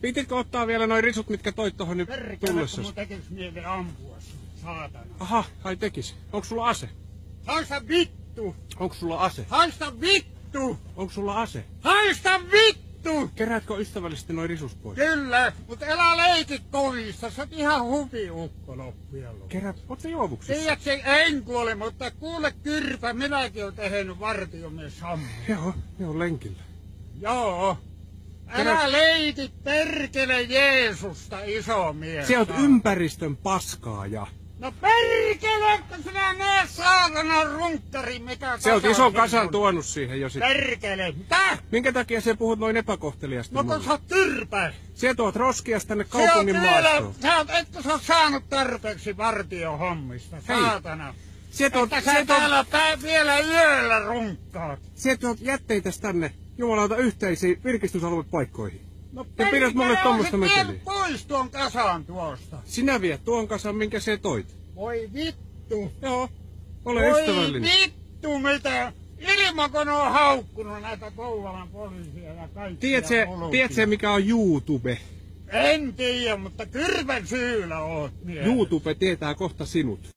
Pititkö ottaa vielä noin risut, mitkä toit tohon nyt tullessa? Mun tekis mieli ampua sut, saatana. Aha, ai tekis. Onko sulla ase? Haista vittu! Onko sulla ase? Haista vittu! Onko sulla ase? Haista vittu! Keräätkö ystävällisesti noin risus pois? Kyllä, mutta älä leiki kovissa, sä oot ihan huviukko loppujen lopuksi. Kerät, oot sä juovuksissa? Tiedätkö, en kuole, mutta kuule Kyrpä, minäkin oon tehnyt vartiomies sammu. Joo, lenkillä. Joo. Älä leiki perkele Jeesusta, iso mies. Sä oot ympäristön paskaaja. No perkele, että sinä näe saatana runkkari, mikä Sä oot ison kasan tuonut siihen jo sitten. Perkele, mitä? Minkä takia sä puhut noin epäkohteliasti No kun sä oot Kyrpä. Sä tuot roskias tänne kaupungin maastoon. Etkö sä oot saanut tarpeeksi vartiohommista, saatana. Että sä täällä vielä yöllä runkkaat. Sä tuot jätteitä tänne jumalauta yhteisiin virkistysaluepaikkoihin. No ja pidät mulle tommosta meteliä. Pois tuon kasan tuosta. Sinä viet tuon kasan, minkä sä toit. Voi vittu. Joo, ole ystävällinen. Voi vittu mitä. Ilmakon on haukkunut näitä Kouvolan poliisia ja kaikkia. Tiedätkö mikä on YouTube? En tiedä, mutta Kyrpän syyllä oot mies. YouTube tietää kohta sinut.